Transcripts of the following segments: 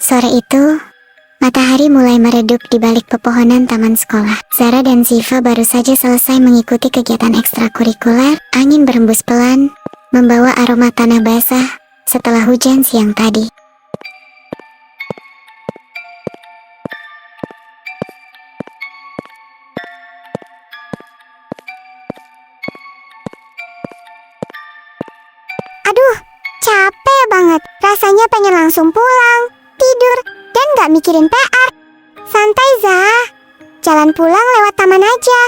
Sore itu, matahari mulai meredup di balik pepohonan taman sekolah. Zara dan Ziva baru saja selesai mengikuti kegiatan ekstrakurikuler. Angin berhembus pelan, membawa aroma tanah basah setelah hujan siang tadi. Aduh, capek banget. Rasanya pengen langsung pulang, tidur, dan gak mikirin PR. Santai, Zah. Jalan pulang lewat taman aja,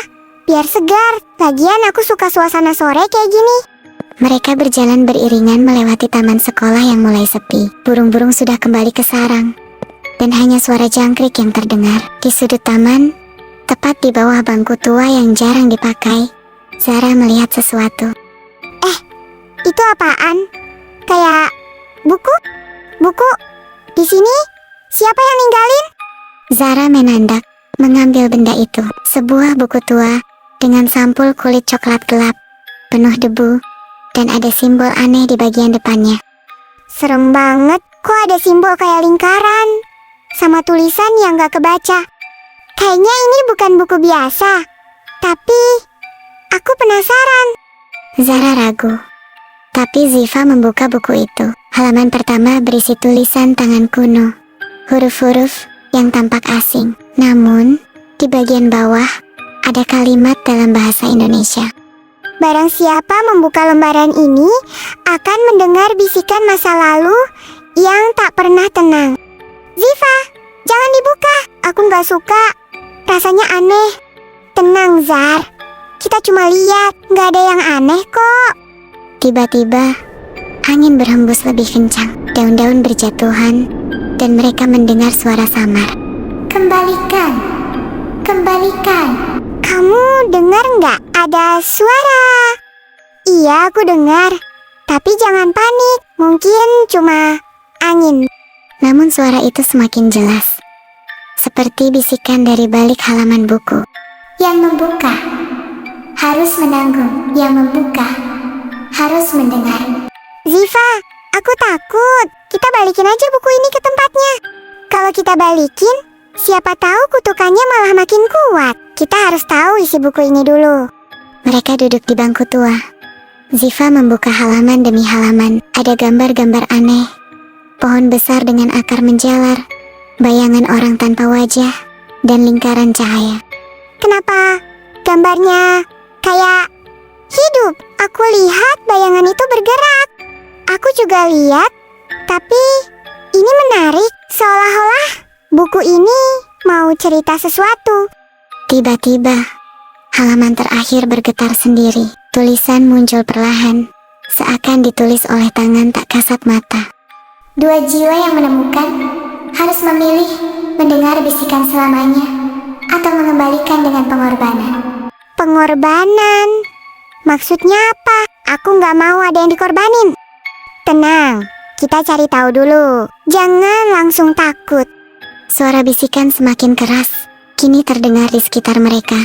biar segar. Lagian aku suka suasana sore kayak gini. Mereka berjalan beriringan melewati taman sekolah yang mulai sepi. Burung-burung sudah kembali ke sarang, dan hanya suara jangkrik yang terdengar. Di sudut taman, tepat di bawah bangku tua yang jarang dipakai, Zara melihat sesuatu. Itu apaan? Kayak buku? Buku? Di sini? Siapa yang ninggalin? Zara menandak, mengambil benda itu. Sebuah buku tua dengan sampul kulit coklat gelap, penuh debu, dan ada simbol aneh di bagian depannya. Serem banget, kok ada simbol kayak lingkaran sama tulisan yang gak kebaca. Kayaknya ini bukan buku biasa. Tapi aku penasaran. Zara ragu, tapi Ziva membuka buku itu. Halaman pertama berisi tulisan tangan kuno, huruf-huruf yang tampak asing. Namun, di bagian bawah ada kalimat dalam bahasa Indonesia. Barang siapa membuka lembaran ini akan mendengar bisikan masa lalu yang tak pernah tenang. Ziva, jangan dibuka. Aku gak suka. Rasanya aneh. Tenang, Zar. Kita cuma lihat, gak ada yang aneh kok. Tiba-tiba, angin berhembus lebih kencang. Daun-daun berjatuhan, dan mereka mendengar suara samar. Kembalikan. Kembalikan. Kamu dengar nggak ada suara? Iya, aku dengar. Tapi jangan panik, mungkin cuma angin. Namun suara itu semakin jelas, seperti bisikan dari balik halaman buku. Yang membuka harus menanggung, yang membuka harus mendengar. Ziva, aku takut. Kita balikin aja buku ini ke tempatnya. Kalau kita balikin, siapa tahu kutukannya malah makin kuat. Kita harus tahu isi buku ini dulu. Mereka duduk di bangku tua. Ziva membuka halaman demi halaman. Ada gambar-gambar aneh, pohon besar dengan akar menjalar, bayangan orang tanpa wajah, dan lingkaran cahaya. Kenapa gambarnya kayak hidup? Aku lihat bayangan itu bergerak. Aku juga lihat, tapi ini menarik. Seolah-olah buku ini mau cerita sesuatu. Tiba-tiba, halaman terakhir bergetar sendiri. Tulisan muncul perlahan, seakan ditulis oleh tangan tak kasat mata. 2 jiwa yang menemukan harus memilih mendengar bisikan selamanya atau mengembalikan dengan pengorbanan. Pengorbanan? Maksudnya apa? Aku nggak mau ada yang dikorbanin. Tenang, kita cari tahu dulu. Jangan langsung takut. Suara bisikan semakin keras, kini terdengar di sekitar mereka,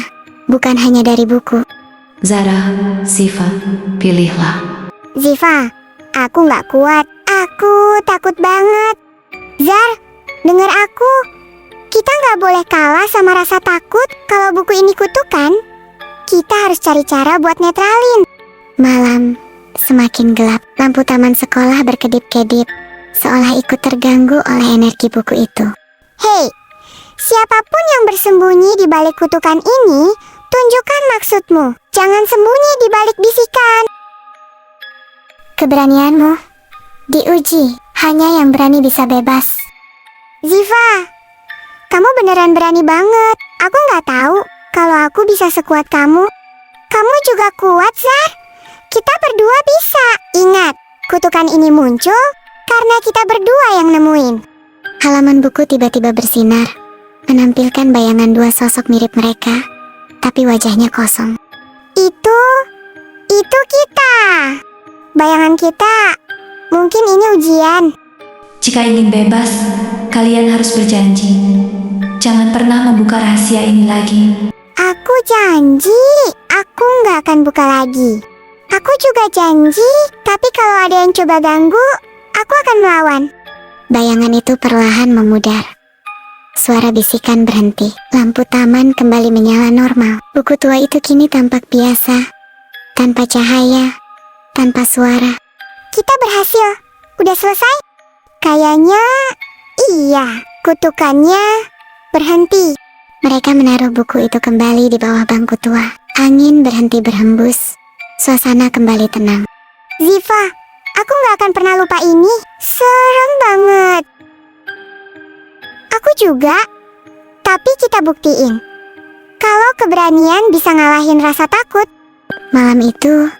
bukan hanya dari buku. Zara, Ziva, pilihlah. Ziva, aku nggak kuat. Aku takut banget. Zar, dengar aku. Kita nggak boleh kalah sama rasa takut. Kalau buku ini kutukan, kita harus cari cara buat netralin. Malam semakin gelap. Lampu taman sekolah berkedip-kedip, seolah ikut terganggu oleh energi buku itu. Hei, siapapun yang bersembunyi di balik kutukan ini, tunjukkan maksudmu. Jangan sembunyi di balik bisikan. Keberanianmu diuji, hanya yang berani bisa bebas. Ziva, kamu beneran berani banget. Aku nggak tahu kalau aku bisa sekuat kamu. Kamu juga kuat, Zar. Kita berdua bisa. Ingat, kutukan ini muncul karena kita berdua yang nemuin. Halaman buku tiba-tiba bersinar, menampilkan bayangan 2 sosok mirip mereka, tapi wajahnya kosong. Itu kita. Bayangan kita. Mungkin ini ujian. Jika ingin bebas, kalian harus berjanji. Jangan pernah membuka rahasia ini lagi. Aku janji, aku nggak akan buka lagi. Aku juga janji, tapi kalau ada yang coba ganggu, aku akan melawan. Bayangan itu perlahan memudar. Suara bisikan berhenti. Lampu taman kembali menyala normal. Buku tua itu kini tampak biasa, tanpa cahaya, tanpa suara. Kita berhasil. Udah selesai? Kayaknya iya. Kutukannya berhenti. Mereka menaruh buku itu kembali di bawah bangku tua. Angin berhenti berhembus. Suasana kembali tenang. Ziva, aku gak akan pernah lupa ini. Serem banget. Aku juga. Tapi kita buktiin kalau keberanian bisa ngalahin rasa takut. Malam itu,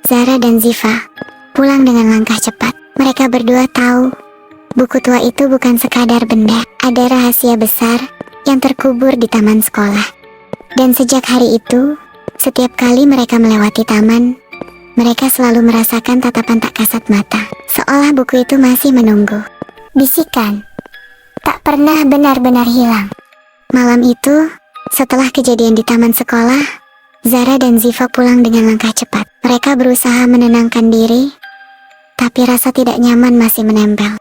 Zara dan Ziva pulang dengan langkah cepat. Mereka berdua tahu buku tua itu bukan sekadar benda. Ada rahasia besar yang terkubur di taman sekolah. Dan sejak hari itu, setiap kali mereka melewati taman, mereka selalu merasakan tatapan tak kasat mata, seolah buku itu masih menunggu. Bisikan tak pernah benar-benar hilang. Malam itu, setelah kejadian di taman sekolah, Zara dan Ziva pulang dengan langkah cepat. Mereka berusaha menenangkan diri, tapi rasa tidak nyaman masih menempel.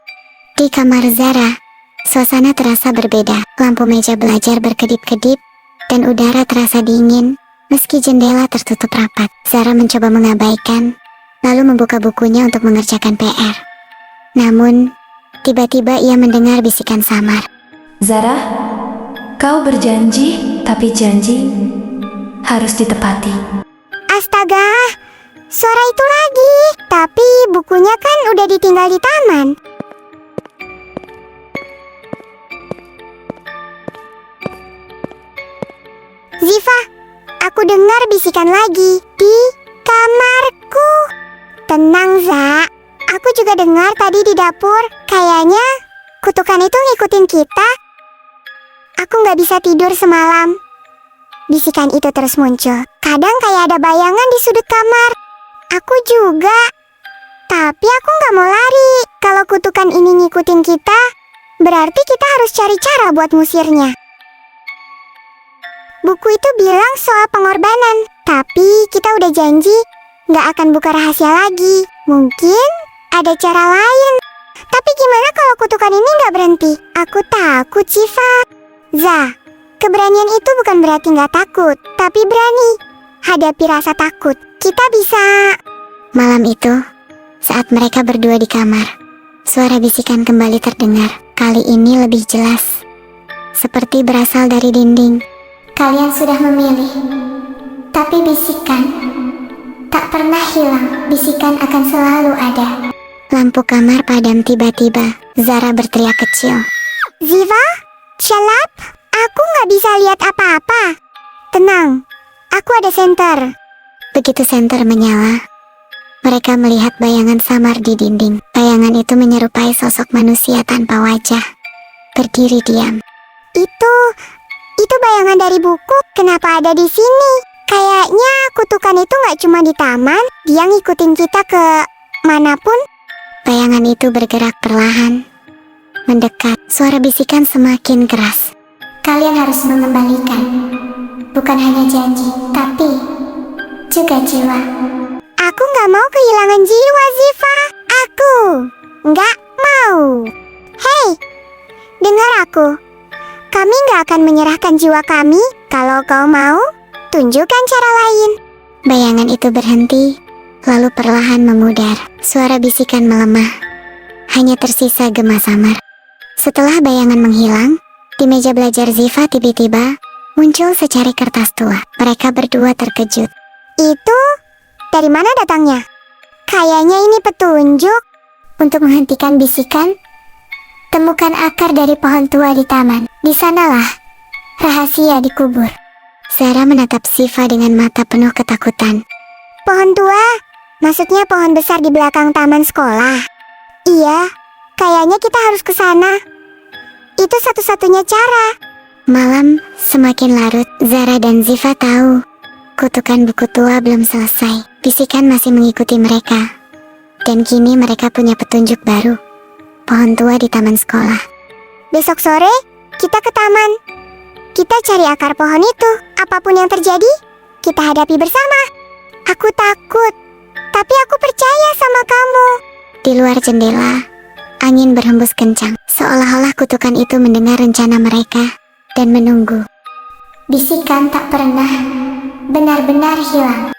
Di kamar Zara, suasana terasa berbeda. Lampu meja belajar berkedip-kedip, dan udara terasa dingin, meski jendela tertutup rapat. Zara mencoba mengabaikan, lalu membuka bukunya untuk mengerjakan PR. Namun, tiba-tiba ia mendengar bisikan samar. Zara, kau berjanji, tapi janji harus ditepati. Astaga, suara itu lagi. Tapi bukunya kan udah ditinggal di taman. Ziva, aku dengar bisikan lagi di kamarku. Tenang, Za. Aku juga dengar tadi di dapur. Kayaknya kutukan itu ngikutin kita. Aku gak bisa tidur semalam. Bisikan itu terus muncul. Kadang kayak ada bayangan di sudut kamar. Aku juga. Tapi aku gak mau lari. Kalau kutukan ini ngikutin kita, berarti kita harus cari cara buat ngusirnya. Buku itu bilang soal pengorbanan, tapi kita udah janji gak akan buka rahasia lagi. Mungkin ada cara lain. Tapi gimana kalau kutukan ini gak berhenti? Aku takut, Ziva. Za, keberanian itu bukan berarti gak takut, tapi berani hadapi rasa takut. Kita bisa. Malam itu, saat mereka berdua di kamar, suara bisikan kembali terdengar. Kali ini lebih jelas, seperti berasal dari dinding. Kalian sudah memilih, tapi bisikan tak pernah hilang. Bisikan akan selalu ada. Lampu kamar padam tiba-tiba. Zara berteriak kecil. Ziva, shut up. Aku gak bisa lihat apa-apa. Tenang, aku ada senter. Begitu senter menyala, mereka melihat bayangan samar di dinding. Bayangan itu menyerupai sosok manusia tanpa wajah, berdiri diam. Itu bayangan dari buku. Kenapa ada di sini? Kayaknya kutukan itu gak cuma di taman. Dia ngikutin kita ke manapun. Bayangan itu bergerak perlahan, mendekat. Suara bisikan semakin keras. Kalian harus mengembalikan bukan hanya janji, tapi juga jiwa. Aku gak mau kehilangan jiwa, Ziva. Aku gak mau. Hei, dengar aku. Kami gak akan menyerahkan jiwa kami. Kalau kau mau, tunjukkan cara lain. Bayangan itu berhenti, lalu perlahan memudar. Suara bisikan melemah, hanya tersisa gema samar. Setelah bayangan menghilang, di meja belajar Ziva tiba-tiba muncul secari kertas tua. Mereka berdua terkejut. Itu dari mana datangnya? Kayaknya ini petunjuk. Untuk menghentikan bisikan, temukan akar dari pohon tua di taman. Di sanalah rahasia dikubur. Zara menatap Ziva dengan mata penuh ketakutan. Pohon tua? Maksudnya pohon besar di belakang taman sekolah? Iya, kayaknya kita harus ke sana. Itu satu-satunya cara. Malam semakin larut. Zara dan Ziva tahu kutukan buku tua belum selesai. Bisikan masih mengikuti mereka. Dan kini mereka punya petunjuk baru. Pohon tua di taman sekolah. Besok sore, kita ke taman. Kita cari akar pohon itu. Apapun yang terjadi, kita hadapi bersama. Aku takut, tapi aku percaya sama kamu. Di luar jendela, Angin berhembus kencang, seolah-olah kutukan itu mendengar rencana mereka dan menunggu. Bisikan tak pernah benar-benar hilang.